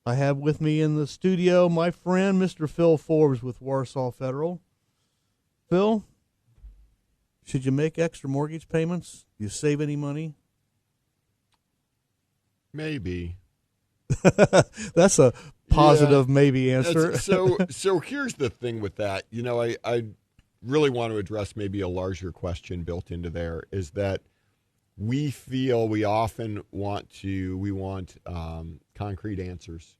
I have with me in the studio my friend, Mr. Phil Forbes with Warsaw Federal. Phil, should you make extra mortgage payments? Do you save any money? Maybe. That's a positive maybe answer. So here's the thing with that. I really want to address maybe a larger question built into there is that we feel we often want concrete answers,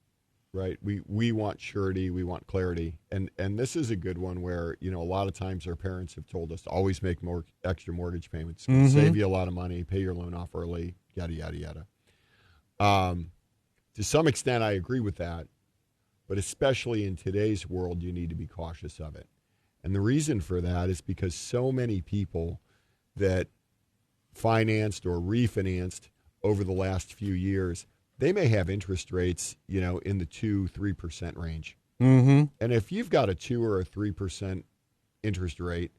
right? We want surety, we want clarity, and this is a good one where a lot of times our parents have told us to always make more extra mortgage payments, save you a lot of money, pay your loan off early, yada yada yada. To some extent, I agree with that, but especially in today's world, you need to be cautious of it, and the reason for that is because so many people that financed or refinanced over the last few years, they may have interest rates, in the 2-3% range. Mm-hmm. And if you've got a 2 or a 3% interest rate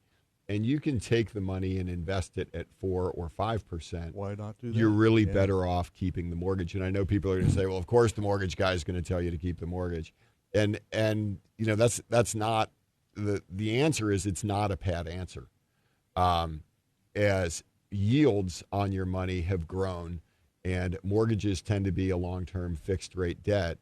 and you can take the money and invest it at 4 or 5%, why not do that? You're really better off keeping the mortgage. And I know people are going to say, well, of course the mortgage guy is going to tell you to keep the mortgage. And that's not the answer is it's not a pat answer. As yields on your money have grown and mortgages tend to be a long-term fixed rate debt,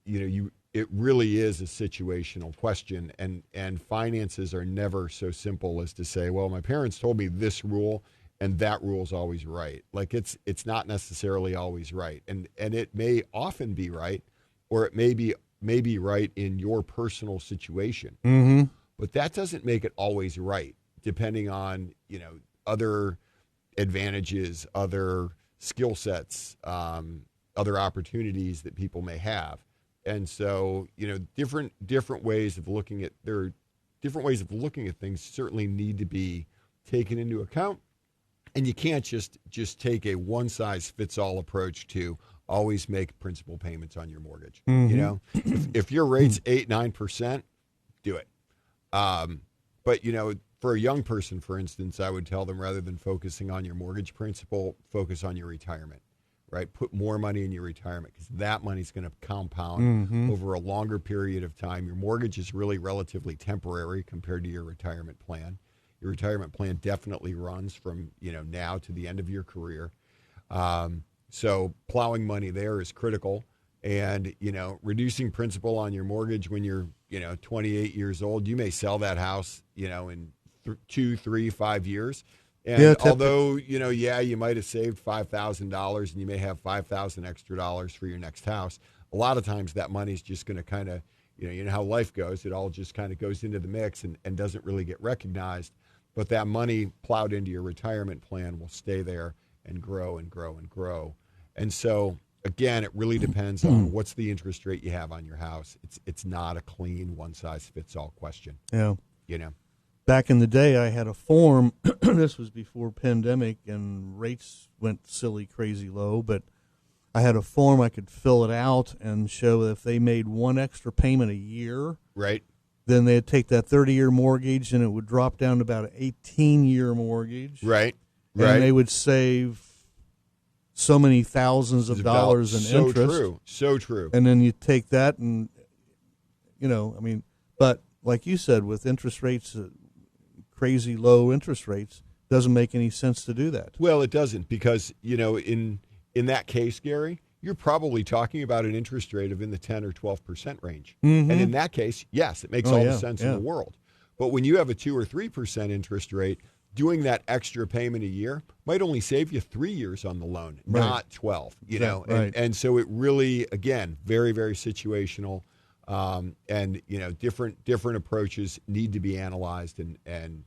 it really is a situational question, and finances are never so simple as to say, well, my parents told me this rule and that rule is always right. Like it's not necessarily always right, and it may often be right, or it may be right in your personal situation. Mm-hmm. But that doesn't make it always right, depending on other advantages, other skill sets, other opportunities that people may have. And so, different ways of looking at things certainly need to be taken into account. And you can't just take a one size fits all approach to always make principal payments on your mortgage. Mm-hmm. If your rate's 8-9%, do it. But for a young person, for instance, I would tell them rather than focusing on your mortgage principal, focus on your retirement, right? Put more money in your retirement because that money's going to compound over a longer period of time. Your mortgage is really relatively temporary compared to your retirement plan. Your retirement plan definitely runs from, now to the end of your career. So plowing money there is critical. And, reducing principal on your mortgage when you're, 28 years old, you may sell that house, in 2, 3, 5 years. And although, you might have saved $5,000 and you may have $5,000 extra dollars for your next house, a lot of times that money's just going to kind of, you know how life goes. It all just kind of goes into the mix and doesn't really get recognized. But that money plowed into your retirement plan will stay there and grow and grow and grow. And so, again, it really depends on what's the interest rate you have on your house. It's not a clean one-size-fits-all question. Yeah. Back in the day, I had a form. This was before pandemic, and rates went silly, crazy low. But I had a form I could fill it out and show if they made one extra payment a year. Right. Then they'd take that 30-year mortgage, and it would drop down to about an 18-year mortgage. Right. And they would save so many thousands of dollars in interest. So true. And then you take that and, but like you said, with interest rates, crazy low interest rates, doesn't make any sense to do that. Well, it doesn't because, in that case, Gary, you're probably talking about an interest rate of in the 10 or 12% range. Mm-hmm. And in that case, yes, it makes all the sense in the world. But when you have a 2 or 3% interest rate, doing that extra payment a year might only save you 3 years on the loan, not 12, Right. And so it really, again, very, very situational. And, different approaches need to be analyzed and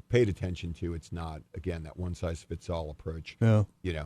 paid attention to. It's not, again, that one size fits all approach. Yeah.